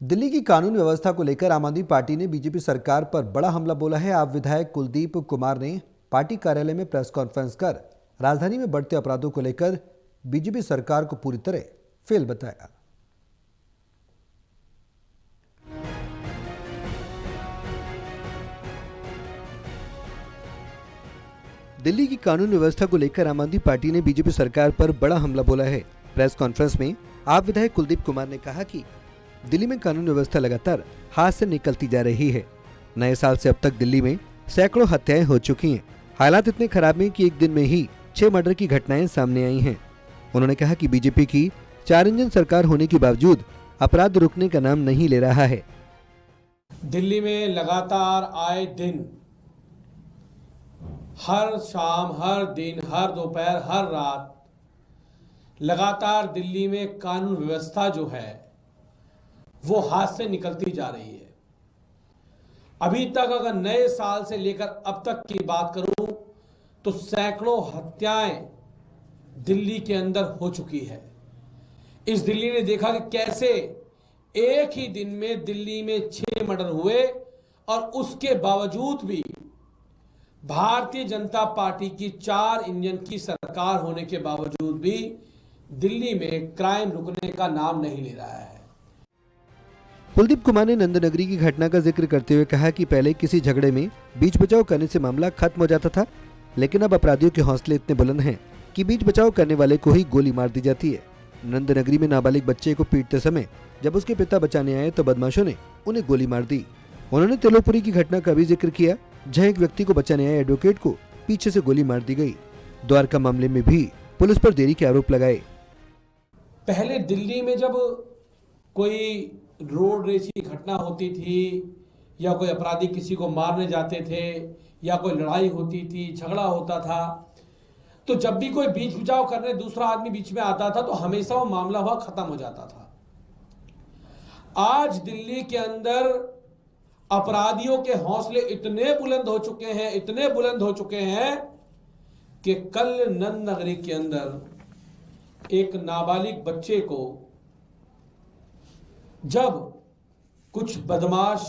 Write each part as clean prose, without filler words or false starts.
दिल्ली की कानून व्यवस्था को लेकर आम आदमी पार्टी ने बीजेपी सरकार पर बड़ा हमला बोला है। आप विधायक कुलदीप कुमार ने पार्टी कार्यालय में प्रेस कॉन्फ्रेंस कर राजधानी में बढ़ते अपराधों को लेकर बीजेपी सरकार को पूरी तरह फेल बताया। दिल्ली की कानून व्यवस्था को लेकर आम आदमी पार्टी ने बीजेपी सरकार पर बड़ा हमला बोला है। प्रेस कॉन्फ्रेंस में आप विधायक कुलदीप कुमार ने कहा कि दिल्ली में कानून व्यवस्था लगातार हाथ से निकलती जा रही है। नए साल से अब तक दिल्ली में सैकड़ों हत्याएं हो चुकी हैं। हालात इतने खराब हैं कि एक दिन में ही 6 मर्डर की घटनाएं सामने आई हैं। उन्होंने कहा कि बीजेपी की 4 इंजन सरकार होने के बावजूद अपराध रुकने का नाम नहीं ले रहा है। दिल्ली में लगातार आए दिन, हर शाम, हर दिन, हर दोपहर, हर रात लगातार दिल्ली में कानून व्यवस्था जो है वो हाथ से निकलती जा रही है। अभी तक अगर नए साल से लेकर अब तक की बात करूं तो सैकड़ों हत्याएं दिल्ली के अंदर हो चुकी है। इस दिल्ली ने देखा कि कैसे एक ही दिन में दिल्ली में 6 मर्डर हुए और उसके बावजूद भी भारतीय जनता पार्टी की 4 इंजन की सरकार होने के बावजूद भी दिल्ली में क्राइम रुकने का नाम नहीं ले रहा है। कुलदीप कुमार ने नंदनगरी की घटना का जिक्र करते हुए कहा कि पहले किसी झगड़े में बीच बचाव करने से मामला खत्म हो जाता था, लेकिन अब अपराधियों के हौसले इतने बुलंद हैं कि बीच बचाव करने वाले को ही गोली मार दी जाती है। नंदनगरी में नाबालिग बच्चे को पीटते समय जब उसके पिता बचाने आए तो बदमाशों ने उन्हें गोली मार दी। उन्होंने तेलोपुरी की घटना का भी जिक्र किया, जहाँ एक व्यक्ति को बचाने आए एडवोकेट को पीछे से गोली मार दी गई। द्वारका मामले में भी पुलिस पर देरी के आरोप लगाए। पहले दिल्ली में जब कोई रोड रेस की घटना होती थी या कोई अपराधी किसी को मारने जाते थे या कोई लड़ाई होती थी, झगड़ा होता था, तो जब भी कोई बीच बचाव करने दूसरा आदमी बीच में आता था तो हमेशा वो मामला वहां खत्म हो जाता था। आज दिल्ली के अंदर अपराधियों के हौसले इतने बुलंद हो चुके हैं कि कल नंदनगरी के अंदर एक नाबालिग बच्चे को जब कुछ बदमाश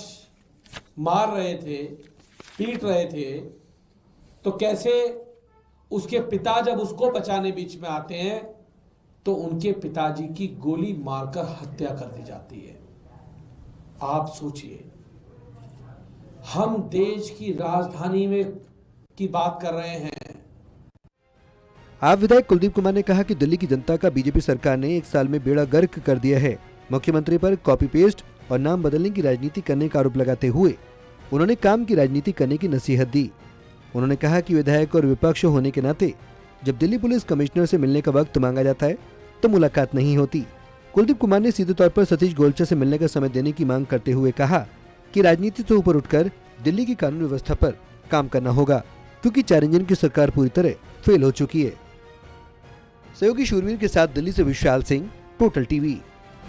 मार रहे थे, पीट रहे थे, तो कैसे उसके पिता जब उसको बचाने बीच में आते हैं तो उनके पिताजी की गोली मारकर हत्या कर दी जाती है। आप सोचिए, हम देश की राजधानी में की बात कर रहे हैं। आप विधायक कुलदीप कुमार ने कहा कि दिल्ली की जनता का बीजेपी सरकार ने 1 साल में बेड़ा गर्क कर दिया है। मुख्यमंत्री पर कॉपी पेस्ट और नाम बदलने की राजनीति करने का आरोप लगाते हुए उन्होंने काम की राजनीति करने की नसीहत दी। उन्होंने कहा कि विधायक और विपक्ष होने के नाते जब दिल्ली पुलिस कमिश्नर से मिलने का वक्त मांगा जाता है तो मुलाकात नहीं होती। कुलदीप कुमार ने सीधे तौर पर सतीश गोलचा से मिलने का समय देने की मांग करते हुए कहा कि राजनीति से ऊपर उठकर दिल्ली की कानून व्यवस्था पर काम करना होगा, क्योंकि 4 इंजन की सरकार पूरी तरह फेल हो चुकी है। सहयोगी शूरवीर के साथ दिल्ली से विशाल सिंह, टोटल टीवी।